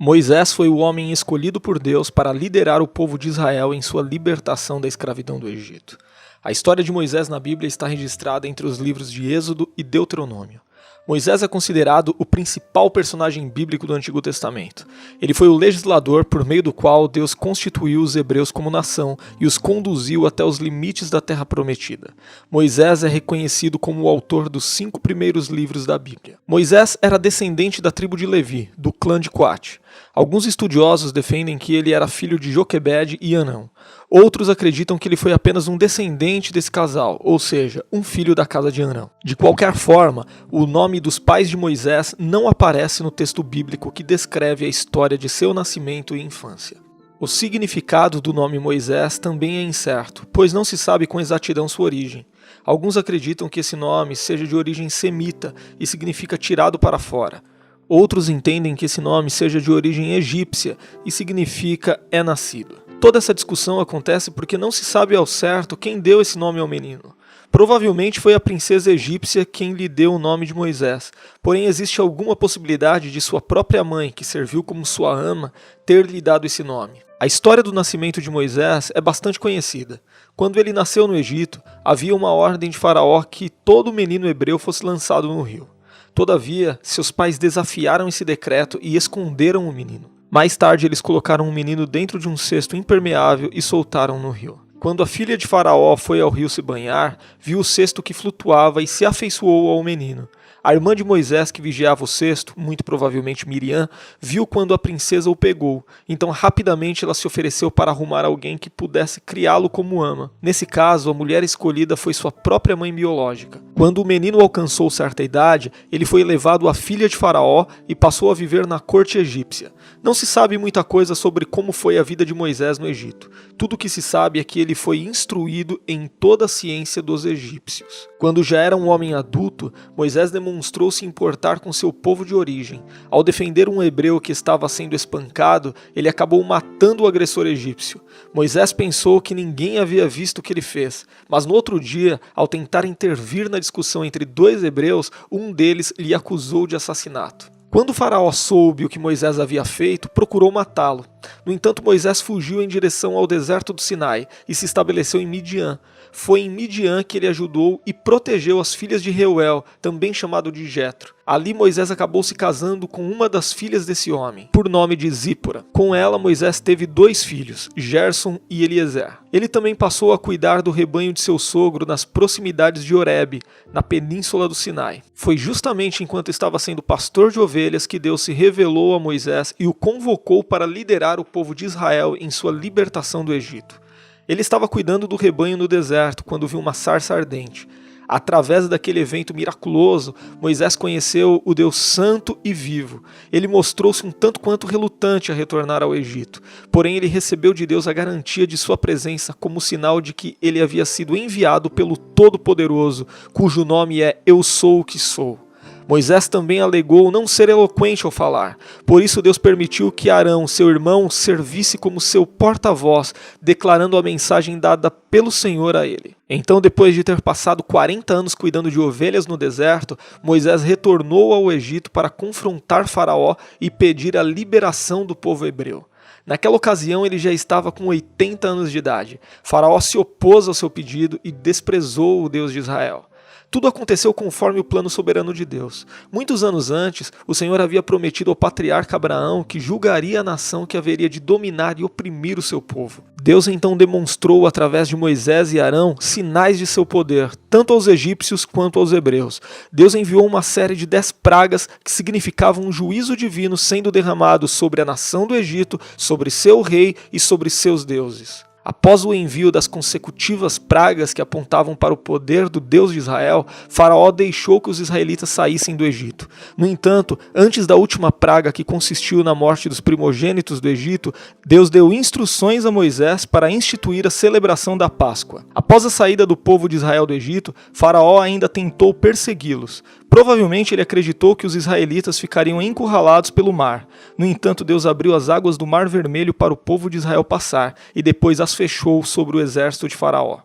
Moisés foi o homem escolhido por Deus para liderar o povo de Israel em sua libertação da escravidão do Egito. A história de Moisés na Bíblia está registrada entre os livros de Êxodo e Deuteronômio. Moisés é considerado o principal personagem bíblico do Antigo Testamento. Ele foi o legislador por meio do qual Deus constituiu os hebreus como nação e os conduziu até os limites da Terra Prometida. Moisés é reconhecido como o autor dos 5 primeiros livros da Bíblia. Moisés era descendente da tribo de Levi, do clã de Coate. Alguns estudiosos defendem que ele era filho de Joquebede e Anão. Outros acreditam que ele foi apenas um descendente desse casal, ou seja, um filho da casa de Arão. De qualquer forma, o nome dos pais de Moisés não aparece no texto bíblico que descreve a história de seu nascimento e infância. O significado do nome Moisés também é incerto, pois não se sabe com exatidão sua origem. Alguns acreditam que esse nome seja de origem semita e significa tirado para fora. Outros entendem que esse nome seja de origem egípcia e significa é nascido. Toda essa discussão acontece porque não se sabe ao certo quem deu esse nome ao menino. Provavelmente foi a princesa egípcia quem lhe deu o nome de Moisés, porém existe alguma possibilidade de sua própria mãe, que serviu como sua ama, ter lhe dado esse nome. A história do nascimento de Moisés é bastante conhecida. Quando ele nasceu no Egito, havia uma ordem de Faraó que todo menino hebreu fosse lançado no rio. Todavia, seus pais desafiaram esse decreto e esconderam o menino. Mais tarde, eles colocaram o menino dentro de um cesto impermeável e soltaram no rio. Quando a filha de Faraó foi ao rio se banhar, viu o cesto que flutuava e se afeiçoou ao menino. A irmã de Moisés, que vigiava o cesto, muito provavelmente Miriam, viu quando a princesa o pegou. Então, rapidamente, ela se ofereceu para arrumar alguém que pudesse criá-lo como ama. Nesse caso, a mulher escolhida foi sua própria mãe biológica. Quando o menino alcançou certa idade, ele foi levado à filha de Faraó e passou a viver na corte egípcia. Não se sabe muita coisa sobre como foi a vida de Moisés no Egito. Tudo o que se sabe é que ele foi instruído em toda a ciência dos egípcios. Quando já era um homem adulto, Moisés demonstrou se importar com seu povo de origem. Ao defender um hebreu que estava sendo espancado, ele acabou matando o agressor egípcio. Moisés pensou que ninguém havia visto o que ele fez, mas no outro dia, ao tentar intervir na discussão entre 2 hebreus, um deles lhe acusou de assassinato. Quando o faraó soube o que Moisés havia feito, procurou matá-lo. No entanto, Moisés fugiu em direção ao deserto do Sinai e se estabeleceu em Midian. Foi em Midian que ele ajudou e protegeu as filhas de Reuel, também chamado de Jetro. Ali Moisés acabou se casando com uma das filhas desse homem, por nome de Zípora. Com ela, Moisés teve 2 filhos, Gerson e Eliezer. Ele também passou a cuidar do rebanho de seu sogro nas proximidades de Horebe, na península do Sinai. Foi justamente enquanto estava sendo pastor de ovelhas que Deus se revelou a Moisés e o convocou para liderar o povo de Israel em sua libertação do Egito. Ele estava cuidando do rebanho no deserto quando viu uma sarça ardente. Através daquele evento miraculoso, Moisés conheceu o Deus santo e vivo. Ele mostrou-se um tanto quanto relutante a retornar ao Egito, porém ele recebeu de Deus a garantia de sua presença como sinal de que ele havia sido enviado pelo Todo-Poderoso, cujo nome é Eu Sou o que Sou. Moisés também alegou não ser eloquente ao falar, por isso Deus permitiu que Arão, seu irmão, servisse como seu porta-voz, declarando a mensagem dada pelo Senhor a ele. Então, depois de ter passado 40 anos cuidando de ovelhas no deserto, Moisés retornou ao Egito para confrontar Faraó e pedir a liberação do povo hebreu. Naquela ocasião ele já estava com 80 anos de idade. Faraó se opôs ao seu pedido e desprezou o Deus de Israel. Tudo aconteceu conforme o plano soberano de Deus. Muitos anos antes, o Senhor havia prometido ao patriarca Abraão que julgaria a nação que haveria de dominar e oprimir o seu povo. Deus então demonstrou através de Moisés e Arão sinais de seu poder, tanto aos egípcios quanto aos hebreus. Deus enviou uma série de 10 pragas que significavam um juízo divino sendo derramado sobre a nação do Egito, sobre seu rei e sobre seus deuses. Após o envio das consecutivas pragas que apontavam para o poder do Deus de Israel, Faraó deixou que os israelitas saíssem do Egito. No entanto, antes da última praga, que consistiu na morte dos primogênitos do Egito, Deus deu instruções a Moisés para instituir a celebração da Páscoa. Após a saída do povo de Israel do Egito, Faraó ainda tentou persegui-los. Provavelmente ele acreditou que os israelitas ficariam encurralados pelo mar. No entanto, Deus abriu as águas do Mar Vermelho para o povo de Israel passar e depois as fechou sobre o exército de Faraó.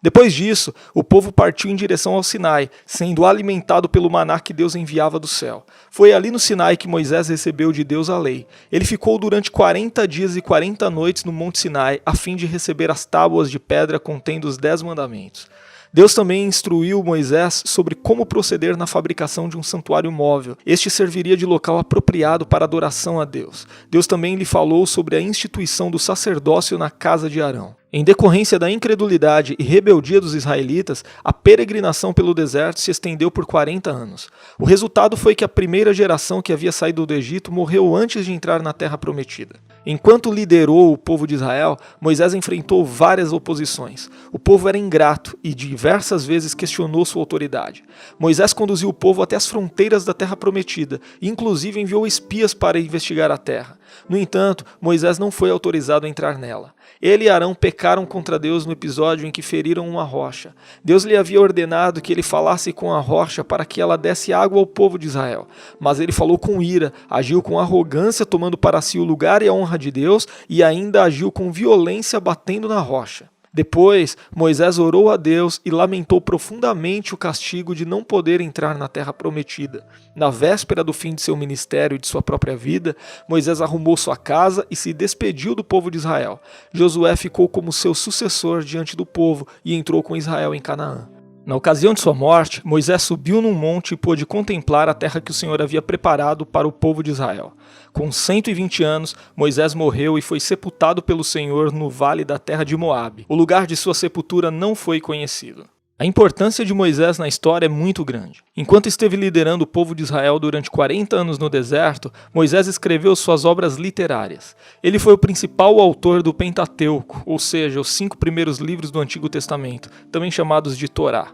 Depois disso, o povo partiu em direção ao Sinai, sendo alimentado pelo maná que Deus enviava do céu. Foi ali no Sinai que Moisés recebeu de Deus a lei. Ele ficou durante 40 dias e 40 noites no Monte Sinai, a fim de receber as tábuas de pedra contendo os 10 mandamentos. Deus também instruiu Moisés sobre como proceder na fabricação de um santuário móvel. Este serviria de local apropriado para adoração a Deus. Deus também lhe falou sobre a instituição do sacerdócio na casa de Arão. Em decorrência da incredulidade e rebeldia dos israelitas, a peregrinação pelo deserto se estendeu por 40 anos. O resultado foi que a primeira geração que havia saído do Egito morreu antes de entrar na terra prometida. Enquanto liderou o povo de Israel, Moisés enfrentou várias oposições. O povo era ingrato e diversas vezes questionou sua autoridade. Moisés conduziu o povo até as fronteiras da terra prometida e inclusive enviou espias para investigar a terra. No entanto, Moisés não foi autorizado a entrar nela. Ele e Arão pecaram contra Deus no episódio em que feriram uma rocha. Deus lhe havia ordenado que ele falasse com a rocha para que ela desse água ao povo de Israel. Mas ele falou com ira, agiu com arrogância, tomando para si o lugar e a honra de Deus, e ainda agiu com violência, batendo na rocha. Depois, Moisés orou a Deus e lamentou profundamente o castigo de não poder entrar na terra prometida. Na véspera do fim de seu ministério e de sua própria vida, Moisés arrumou sua casa e se despediu do povo de Israel. Josué ficou como seu sucessor diante do povo e entrou com Israel em Canaã. Na ocasião de sua morte, Moisés subiu num monte e pôde contemplar a terra que o Senhor havia preparado para o povo de Israel. Com 120 anos, Moisés morreu e foi sepultado pelo Senhor no vale da terra de Moabe. O lugar de sua sepultura não foi conhecido. A importância de Moisés na história é muito grande. Enquanto esteve liderando o povo de Israel durante 40 anos no deserto, Moisés escreveu suas obras literárias. Ele foi o principal autor do Pentateuco, ou seja, os 5 primeiros livros do Antigo Testamento, também chamados de Torá.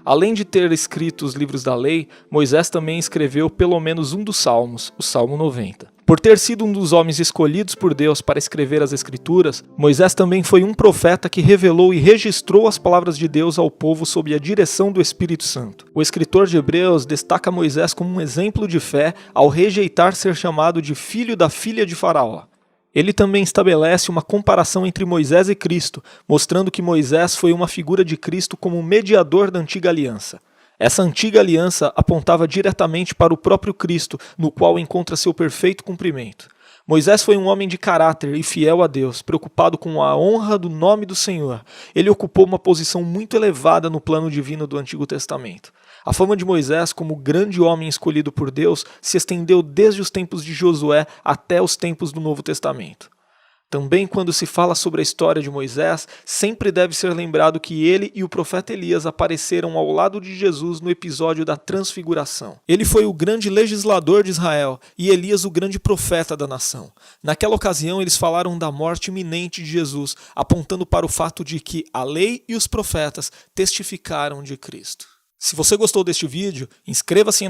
Além de ter escrito os livros da lei, Moisés também escreveu pelo menos um dos salmos, o Salmo 90. Por ter sido um dos homens escolhidos por Deus para escrever as Escrituras, Moisés também foi um profeta que revelou e registrou as palavras de Deus ao povo sob a direção do Espírito Santo. O escritor de Hebreus destaca Moisés como um exemplo de fé ao rejeitar ser chamado de filho da filha de Faraó. Ele também estabelece uma comparação entre Moisés e Cristo, mostrando que Moisés foi uma figura de Cristo como mediador da antiga aliança. Essa antiga aliança apontava diretamente para o próprio Cristo, no qual encontra seu perfeito cumprimento. Moisés foi um homem de caráter e fiel a Deus, preocupado com a honra do nome do Senhor. Ele ocupou uma posição muito elevada no plano divino do Antigo Testamento. A fama de Moisés como grande homem escolhido por Deus se estendeu desde os tempos de Josué até os tempos do Novo Testamento. Também quando se fala sobre a história de Moisés, sempre deve ser lembrado que ele e o profeta Elias apareceram ao lado de Jesus no episódio da Transfiguração. Ele foi o grande legislador de Israel e Elias o grande profeta da nação. Naquela ocasião eles falaram da morte iminente de Jesus, apontando para o fato de que a lei e os profetas testificaram de Cristo. Se você gostou deste vídeo, inscreva-se